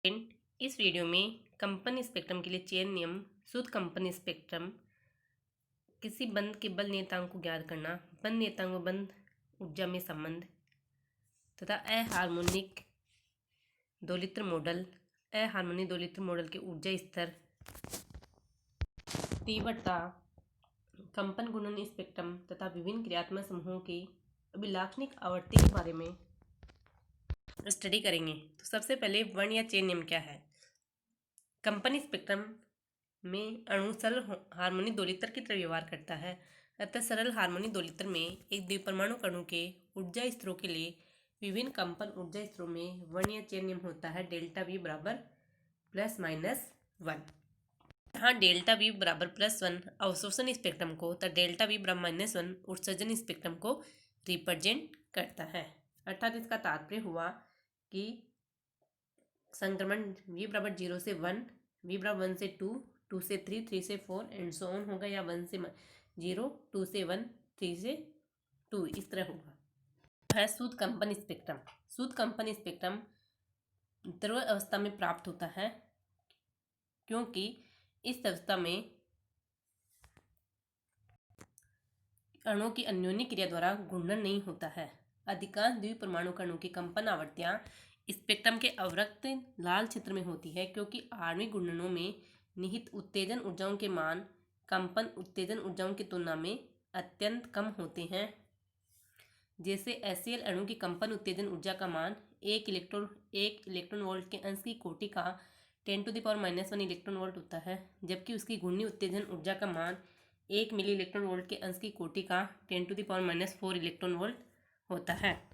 इस वीडियो में कंपन स्पेक्ट्रम के लिए चेन नियम, शुद्ध कंपन स्पेक्ट्रम, किसी बंद के बल नियतांक को ज्ञात करना, बंद नियतांक व बंद ऊर्जा में संबंध तथा अहार्मोनिक दोलित्र मॉडल, अहार्मोनिक दोलित्र मॉडल के ऊर्जा स्तर, तीव्रता, कंपन गुणन स्पेक्ट्रम तथा विभिन्न क्रियात्मक समूहों की अभिलाक्षणिक आवर्ती के बारे में स्टडी करेंगे। तो सबसे पहले वर्ण या चेन नियम क्या है। कंपन स्पेक्ट्रम में अणु सरल हार्मोनिक दोलित्र की तरह व्यवहार करता है। अतः सरल हार्मोनिक दोलित्र में एक द्विपरमाणु अणु के ऊर्जा स्तरों के लिए विभिन्न कंपन ऊर्जा स्तरों में वर्ण या चेन नियम होता है डेल्टा वी बराबर +-1। जहाँ डेल्टा वी बराबर +1 अवशोषण स्पेक्ट्रम को तथा डेल्टा वी बराबर -1 उत्सर्जन स्पेक्ट्रम को रिप्रेजेंट करता है। अर्थात इसका तात्पर्य हुआ कि संक्रमण v बराबर 0 से 1, v बराबर 1 से 2, 2 से 3, 3 से 4 एंड सो ऑन होगा, या 1 से 0, 2 से 1, 3 से 2 इस तरह होगा। है शुद्ध कंपन स्पेक्ट्रम। शुद्ध कंपन स्पेक्ट्रम द्रव अवस्था में प्राप्त होता है क्योंकि इस अवस्था में अणुओं की अन्योन्य क्रिया द्वारा घूर्णन नहीं होता है। अधिकांश द्विपरमाणु कणों की कंपन आवृत्तियां स्पेक्ट्रम के अवरक्त लाल क्षेत्र में होती है क्योंकि आणविक घूर्णनों में निहित उत्तेजन ऊर्जाओं के मान कंपन उत्तेजन ऊर्जाओं की तुलना में अत्यंत कम होते हैं। जैसे HCl अणु की कंपन उत्तेजन ऊर्जा का मान 1 इलेक्ट्रॉन वोल्ट के अंश की कोटि का 10⁻⁻1 इलेक्ट्रॉन वोल्ट होता है, जबकि उसकी घूर्णी उत्तेजन ऊर्जा का मान 1 मिली इलेक्ट्रॉन वोल्ट के अंश की कोटि का 10⁻⁻4 इलेक्ट्रॉन वोल्ट होता है।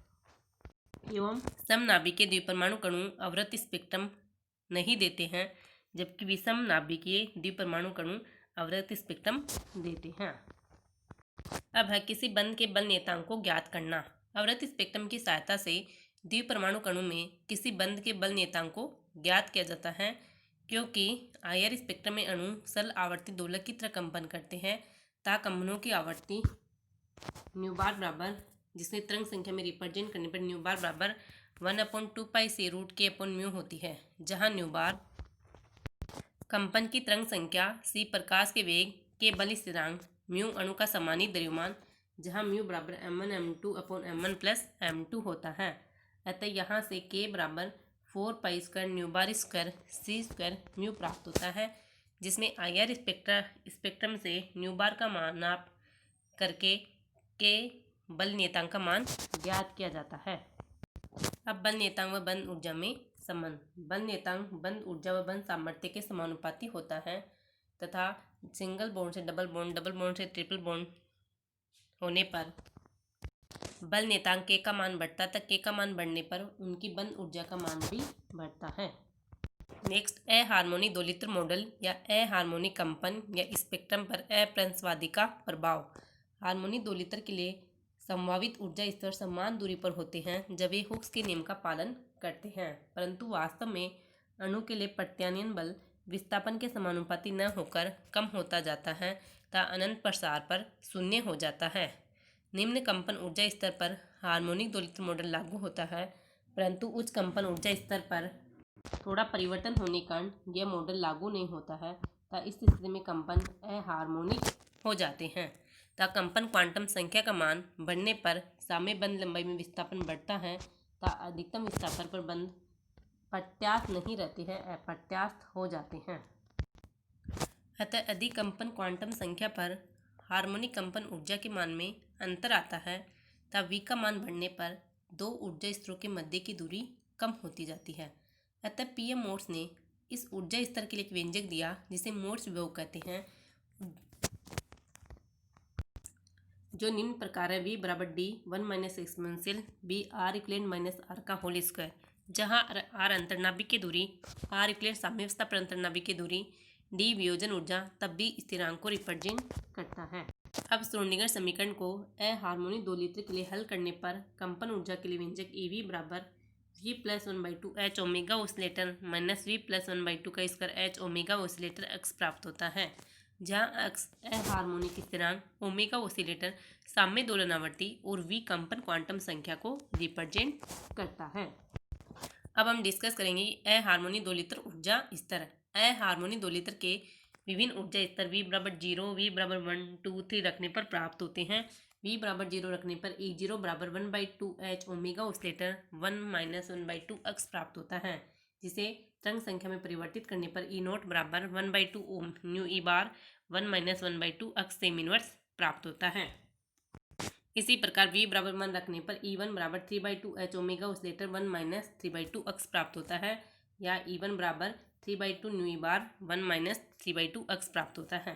एवं समनाभिकीय द्विपरमाणु अणु अवरक्त स्पेक्ट्रम नहीं देते हैं, जबकि विषम नाभिकीय द्विपरमाणु अणु अवरक्त स्पेक्ट्रम देते हैं। अब है किसी बंध के बल नियतांक को ज्ञात करना। अवरक्त स्पेक्ट्रम की सहायता से द्विपरमाणु अणु में किसी बंध के बल नियतांक को ज्ञात किया जाता है क्योंकि IR स्पेक्ट्रम में अणु सरल आवर्ती दोलक की तरह कंपन करते हैं तथा कंपनों की आवर्ती न्यू बार बराबर, जिसमें तरंग संख्या में रिप्रेजेंट करने पर न्यू बार बराबर 1/2π से √k/μ होती है, जहां न्यू बार कंपन की तरंग संख्या, c प्रकाश के वेग, k बल स्थिरांक, म्यू अणु का समानीत द्रव्यमान, जहां म्यू बराबर m1m2/m1 होता है। अतः यहाँ से k बराबर 4π² new bar square c² mu प्राप्त होता है, जिसमें IR स्पेक्ट्रम से न्यू बार का मान नाप करके k बल नियतांक का मान ज्ञात किया जाता है। अब बल नियतांक व बंध ऊर्जा में संबंध। बल नियतांक बंध ऊर्जा व बंध सामर्थ्य के समानुपाती होता है तथा सिंगल बॉन्ड से डबल बॉन्ड, डबल बॉन्ड से ट्रिपल बॉन्ड होने पर बल नियतांक k का मान बढ़ता तक k का मान बढ़ने पर उनकी बंध ऊर्जा का मान भी बढ़ता है। नेक्स्ट, अहार्मोनिक दोलित्र मॉडल या अहार्मोनिक कंपन या स्पेक्ट्रम पर अपभ्रंशवादी का प्रभाव। हार्मोनिक दोलित्र के लिए संभावित ऊर्जा स्तर समान दूरी पर होते हैं जब वे हुक्स के नियम का पालन करते हैं, परंतु वास्तव में अणु के लिए प्रत्यानयन बल विस्थापन के समानुपाती न होकर कम होता जाता है तथा अनंत प्रसार पर शून्य हो जाता है। निम्न कंपन ऊर्जा स्तर पर हार्मोनिक दोलित्र मॉडल लागू होता है, परंतु उच्च कंपन ऊर्जा स्तर पर थोड़ा परिवर्तन होने के कारण यह मॉडल लागू नहीं होता है तथा इस स्थिति में कंपन अहार्मोनिक हो जाते हैं तथा कंपन क्वांटम संख्या का मान बढ़ने पर साम्य बंध लंबाई में विस्थापन बढ़ता है तथा अधिकतम विस्थापन पर बंध प्रत्यास्थ नहीं रहते हैं, अप्रत्यास्थ हो जाते हैं। अतः अधिक कंपन क्वांटम संख्या पर हार्मोनिक कंपन ऊर्जा के मान में अंतर आता है तथा v का मान बढ़ने पर दो ऊर्जा स्तरों के मध्य की दूरी कम होती जाती है। अतः PM मोर्स ने इस ऊर्जा स्तर के लिए एक व्यंजक दिया जिसे मोर्स विभव कहते हैं, जो निम्न प्रकार है। v बराबर d 1 - exponential b r equivalent - r का होल स्क्वायर, जहाँ r अंतर्नाभिक की दूरी, r इक्विवेलेंट साम्यावस्था पर अंतर्नाभिक की दूरी, d वियोजन ऊर्जा तब b स्थिरांक को रिप्रेजेंट करता है। अब श्रोडिंगर समीकरण को अहार्मोनिक दोलित्र के लिए हल करने पर कंपन ऊर्जा के लिए व्यंजक EV बराबर v + 1/2 h omega oscillator - v + 1/2 का square h omega oscillator x प्राप्त होता है, जहाँ x अहार्मोनिक स्थिरांक, ओमेगा ऑसिलेटर साम्य दोलन आवृत्ति और v कंपन क्वांटम संख्या को रिप्रेजेंट करता है। अब हम डिस्कस करेंगे अहार्मोनी दोलित्र ऊर्जा स्तर। अहार्मोनी दोलित्र के विभिन्न ऊर्जा स्तर V बराबर 0, V बराबर 1, 2, 3 रखने पर प्राप्त होते हैं। V बराबर 0 रखने पर E0 बराबर 1/2H ओमेगा ऑसिलेटर 1-1/2 अक्स प्राप्त होता है, जिसे तरंग संख्या में परिवर्तित करने पर E0 बराबर 1/2 ओम न्यू ई बार 1-1/2 अक्स सेम इनवर्स प्राप्त होता है। इसी प्रकार V बराबर 1 रखने पर E1 बराबर 3/2H ओमेगा ऑसिलेटर 1-3/2 अक्स प्राप्त होता है, या E1 बराबर 3/2 न्यू ई बार 1-3/2 अक्स प्राप्त होता है।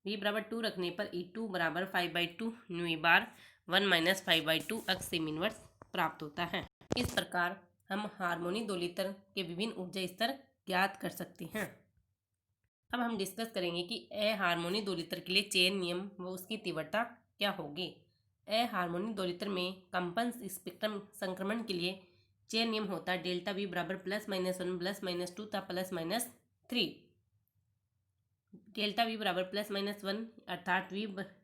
V बराबर 2 रखने पर E2 बराबर 5/2 न्यू ई बार 1-5/2 अक्स सेम इनवर्स प्राप्त होता है। इस प्रकार हम हार्मोनी दोलित्र के विभिन्न ऊर्जा स्तर ज्ञात कर सकते हैं। अब हम डिस्कस करेंगे कि अहार्मोनी दोलित्र के लिए चेन नियम व उसकी तीव्रता क्या होगी। अहार्मोनी दोलित्र में कंपन स्पेक्ट्रम संक्रमण के लिए चेन नियम होता है डेल्टा V बराबर +-1 +-2 तथा +-3। डेल्टा V बराबर +-1 अर्थात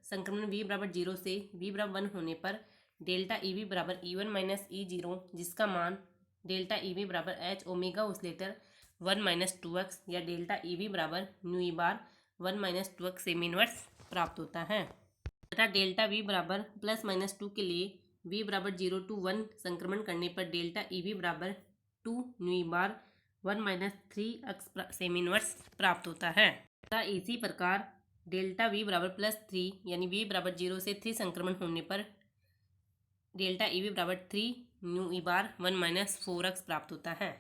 संक्रमण V बराबर 0 से V बराबर 1 होने पर डेल्टा EV बराबर E1 - E0, जिसका मान डेल्टा EV बराबर H ओमेगा ऑसिलेटर 1-2 अक्स या डेल्टा EV बराबर न्यू ई बार 1-2 अक्स सेम इनवर्स प्राप्त होता है, तथा डेल्टा V बराबर +-2 के लिए V बराबर 0 to 1 संक्रमण करने पर डेल्टा EV बराबर 2 न्यू ई बार 1-3 अक्स सेम इनवर्स प्राप्त होता है, तथा इसी प्रकार डेल्टा V बराबर +3 यानी V बराबर 0 से 3 संक्रमण होने पर डेल्टा EV बराबर 3 न्यू ई बार 1-4 अक्स प्राप्त होता है,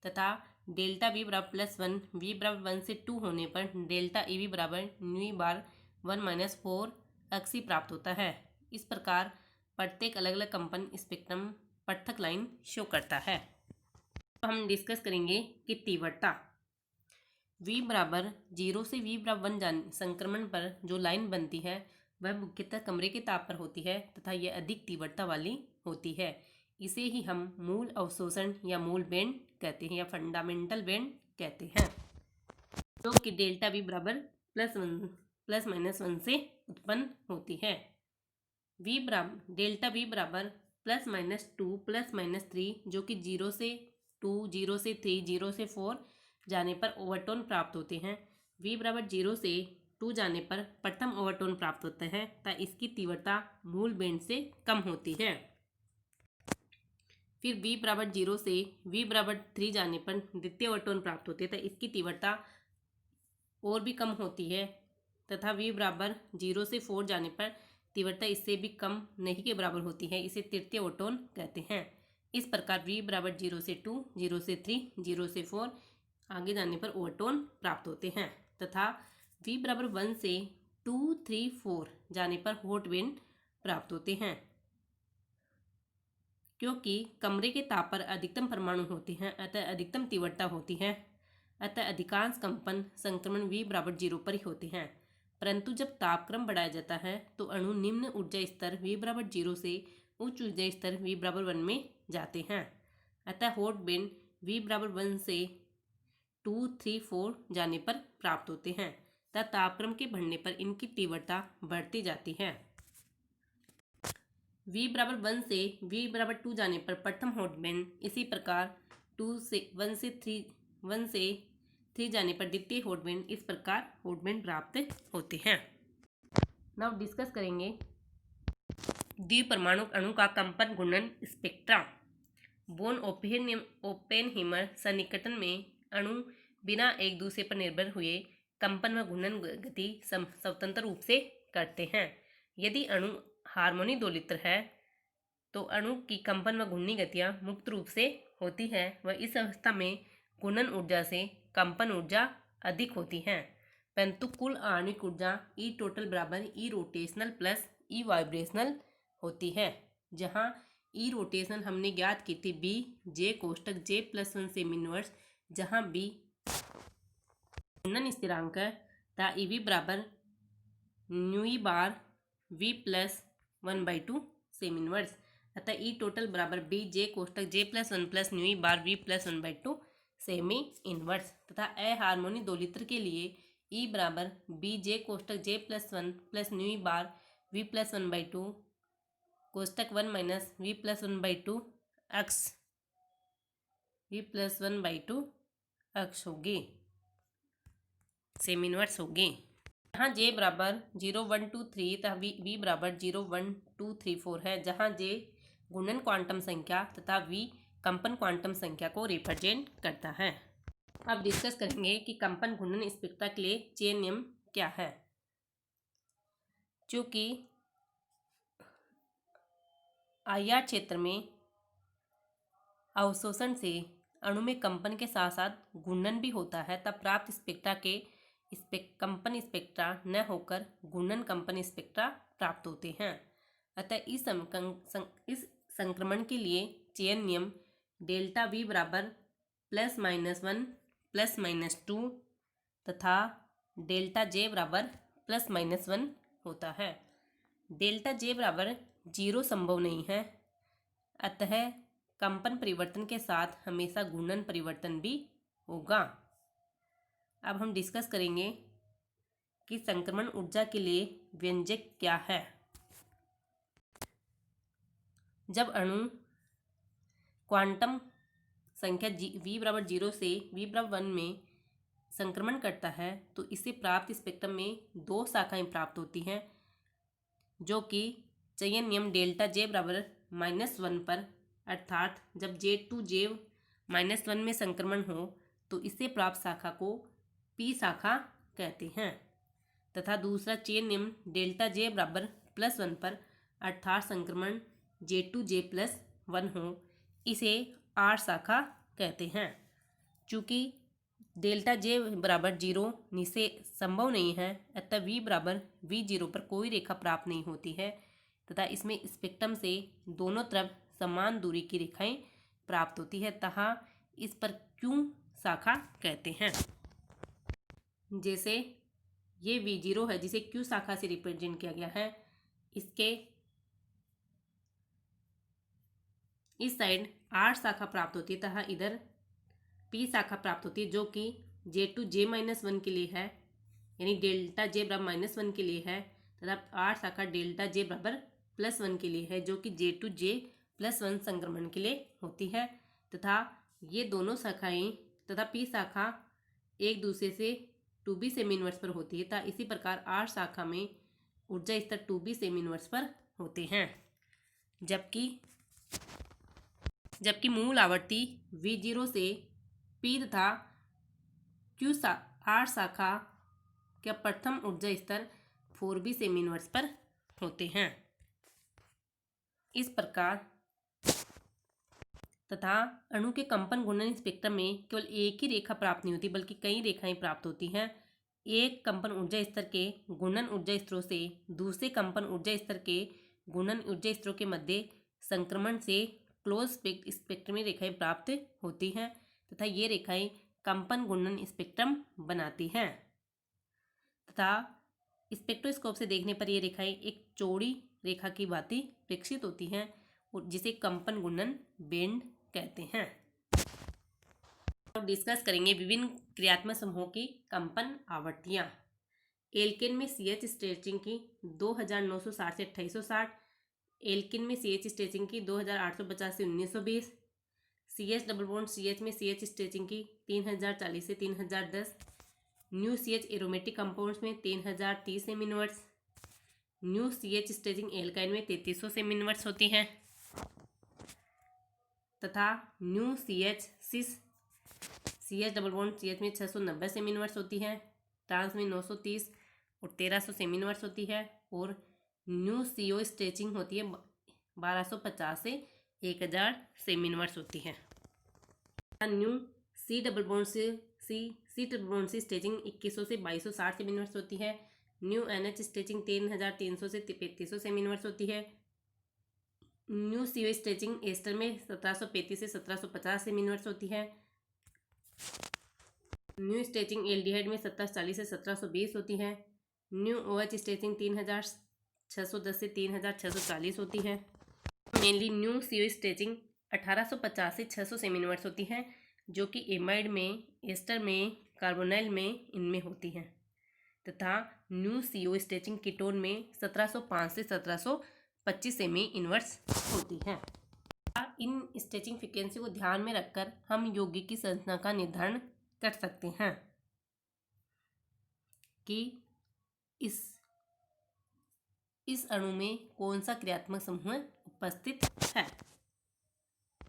तथा डेल्टा V बराबर +1 V बराबर 1 से 2 होने पर डेल्टा EV बराबर न्यू ई बार 1-4 अक्स ही प्राप्त होता है। इस प्रकार प्रत्येक अलग अलग कंपन स्पेक्ट्रम पृथक लाइन शो करता है। तो हम डिस्कस करेंगे कि तीव्रता V बराबर 0 से V बराबर 1 संक्रमण पर जो लाइन बनती है वह मुख्यतः कमरे के ताप पर होती है तथा यह अधिक तीव्रता वाली होती है। इसे ही हम मूल अवशोषण या मूल बैंड कहते हैं या फंडामेंटल बैंड कहते हैं, जो कि डेल्टा V बराबर +-1 से उत्पन्न होती है। डेल्टा V बराबर +-2 +-3 जो कि 0 से 2, 0 से 3, 0 से 4 जाने पर ओवरटोन प्राप्त होते हैं। V बराबर 0 से 2 जाने पर प्रथम ओवरटोन प्राप्त होते हैं तथा इसकी तीव्रता मूल बैंड से कम होती है। फिर V बराबर 0 से V बराबर 3 जाने पर द्वितीय ओवरटोन प्राप्त होते हैं तथा इसकी तीव्रता और भी कम होती है, तथा V बराबर 0 से 4 जाने पर तीव्रता इससे भी कम नहीं के बराबर होती है। इसे तृतीय ओवरटोन कहते हैं। इस प्रकार V बराबर 0 से 2, 0 से 3, 0 से 4 आगे जाने पर ओवरटोन प्राप्त होते हैं, तथा V बराबर 1 से 2, 3, 4 जाने पर हॉट बैंड प्राप्त होते हैं, क्योंकि कमरे के ताप पर अधिकतम परमाणु होते हैं अतः अधिकतम तीव्रता होती है। अतः अधिकांश कंपन संक्रमण V बराबर 0 पर ही होते हैं, परंतु जब तापक्रम बढ़ाया जाता है तो अणु निम्न ऊर्जा स्तर V बराबर 0 से उच्च ऊर्जा स्तर V बराबर 1 में जाते हैं। अतः हॉट बैंड V बराबर 1 से 2, 3, 4 जाने पर प्राप्त होते हैं तथा तापक्रम के बढ़ने पर इनकी तीव्रता बढ़ती जाती है। V बराबर 1 से V बराबर 2 जाने पर प्रथम हॉट बैंड, इसी प्रकार 1 से 3 जाने पर द्वितीय हॉट बैंड, इस प्रकार हॉट बैंड प्राप्त होते हैं। नाउ डिस्कस करेंगे द्विपरमाणु अणु का कंपन घूर्णन स्पेक्ट्रा। बोन ओपेनहीमर सन्निकटन में अणु बिना एक दूसरे पर निर्भर हुए कंपन व घूर्णन गति स्वतंत्र रूप से करते हैं। यदि अणु हार्मोनी दोलित्र है तो अणु की कंपन व घूर्णी गतियां मुक्त रूप से होती है व इस अवस्था में घूर्णन ऊर्जा से कंपन ऊर्जा अधिक होती है, परंतु कुल आणविक ऊर्जा ई टोटल बराबर E rotational plus E vibrational होती है, जहां ई रोटेशनल हमने ज्ञात की थी बी जे कोष्टक J+1 सेम इनवर्स, जहां बी घूर्णन स्थिरांक तथा EV बराबर nu E bar V+1/2 cm inverse, अतः ई टोटल बराबर बी जे कोष्टक J+1 plus nu E bar V+1/2 cm inverse, तथा अहार्मोनी दोलित्र के लिए ई बराबर बी जे कोष्टक J+1 plus nu E bar V+1/2 कोष्टक 1 - V+1/2 अक्स v+1/2 अक्ष होगी, सेमी इनवर्स होगी। जहाँ j बराबर 0 1 2 3 तथा v बराबर 0 1 2 3 4 है, जहाँ j गुणन क्वांटम संख्या तथा v कंपन क्वांटम संख्या को रिप्रेजेंट करता है। अब डिस्कस करेंगे कि कंपन घूर्णन स्पेक्ट्रा के लिए चेन नियम क्या है। चूँकि IR क्षेत्र में अवशोषण से अणु में कंपन के साथ साथ घूर्णन भी होता है, तब प्राप्त स्पेक्ट्रा के कंपन स्पेक्ट्रा न होकर घूर्णन कंपन स्पेक्ट्रा प्राप्त होते हैं। अतः इस संक्रमण के लिए चेन नियम डेल्टा V बराबर +-1 +-2 तथा डेल्टा J बराबर +-1 होता है। डेल्टा J बराबर 0 संभव नहीं है, अतः कंपन परिवर्तन के साथ हमेशा घूर्णन परिवर्तन भी होगा। अब हम डिस्कस करेंगे कि संक्रमण ऊर्जा के लिए व्यंजक क्या है। जब अणु क्वांटम संख्या v बराबर 0 से v बराबर 1 में संक्रमण करता है तो इसे प्राप्त स्पेक्ट्रम में दो शाखाएं प्राप्त होती हैं, जो कि चयन नियम डेल्टा J बराबर -1 पर, अर्थात जब J2J-1 में संक्रमण हो तो इससे प्राप्त शाखा को P शाखा कहते हैं, तथा दूसरा चेन नियम डेल्टा J बराबर +1 पर, अर्थात संक्रमण J2J+1 हो, इसे R शाखा कहते हैं। चूँकि डेल्टा J बराबर 0 निश्चय संभव नहीं है, अतः V बराबर V0 पर कोई रेखा प्राप्त नहीं होती है तथा इसमें स्पेक्ट्रम से दोनों तरफ समान दूरी की रेखाएं प्राप्त होती है, तथा इस पर Q शाखा कहते हैं। जैसे ये V0 है जिसे Q शाखा से रिप्रेजेंट किया गया है, इसके इस साइड R शाखा प्राप्त होती है तथा इधर P शाखा प्राप्त होती है, जो कि J2J-1 के लिए है, यानी डेल्टा J बराबर -1 के लिए है, तथा R शाखा डेल्टा J बराबर +1 के लिए है, जो कि J2J+1 संक्रमण के लिए होती है, तथा ये दोनों शाखाएं तथा P शाखा एक दूसरे से 2B सेमी इनवर्स पर होती है, तथा इसी प्रकार R शाखा में ऊर्जा स्तर 2B सेमी इनवर्स पर होते हैं। जबकि मूल आवर्ती V0 से P तथा R शाखा का प्रथम ऊर्जा स्तर 4B सेमी इनवर्स पर होते हैं। इस प्रकार तथा अणु के कंपन घूर्णन स्पेक्ट्रम में केवल एक ही रेखा प्राप्त नहीं होती, बल्कि कई रेखाएं प्राप्त होती हैं। एक कंपन ऊर्जा स्तर के घूर्णन ऊर्जा स्तरों से दूसरे कंपन ऊर्जा स्तर के घूर्णन ऊर्जा स्तरों के मध्य संक्रमण से क्लोज स्पेक्ट्रमी रेखाएं प्राप्त होती हैं, तथा ये रेखाएं कंपन घूर्णन स्पेक्ट्रम बनाती हैं, तथा स्पेक्ट्रोस्कोप से देखने पर ये रेखाएं एक चौड़ी रेखा की भांति विकसित होती हैं, और जिसे कंपन घूर्णन बैंड कहते हैं। तो डिस्कस करेंगे विभिन्न क्रियात्मक समूहों की कंपन आवृत्तियाँ। एल्केन में CH स्ट्रेचिंग की 2960 से 2860, एल्केन में CH स्ट्रेचिंग की 2850 से 1920, CH डबल बॉन्ड CH में CH स्ट्रेचिंग की 3040 से 3010, न्यू CH एरोमेटिक कंपाउंड्स में 3030 semi inverse, new CH stretching alkyne में 3300 सेमी इनवर्स होती है, तथा new CH double bond CH में 690 सेमी इनवर्स होती है, ट्रांस में 930 और 1300 सेमी इनवर्स होती है, और न्यू CO स्ट्रेचिंग होती है 1250 से 1000 सेमी इनवर्स होती है। New C double bond C stretching 2100 से 2260 सेमी इनवर्स होती है, न्यू NH स्ट्रेचिंग 3300 से 3500 सेमी इनवर्स होती है, न्यू CO स्ट्रेचिंग एस्टर में 1735 से 1750 सेमी इनवर्स होती है, न्यू स्ट्रेचिंग एल्डिहाइड में 1740 से 1720 होती है, न्यू OH स्ट्रेचिंग 3610 से 3640 होती है। मेनली न्यू CO स्ट्रेचिंग 1850 से 600 सेमी इनवर्स होती है, जो कि एमाइड में, एस्टर में, कार्बोनाइल में इनमें होती है, तथा न्यू CO स्ट्रेचिंग कीटोन में 1705 से 1725 सेमी इनवर्स होती है। इन स्ट्रेचिंग फ्रीक्वेंसी को ध्यान में रखकर हम यौगिक की संरचना का निर्धारण कर सकते हैं कि इस अणु में कौन सा क्रियात्मक समूह उपस्थित है।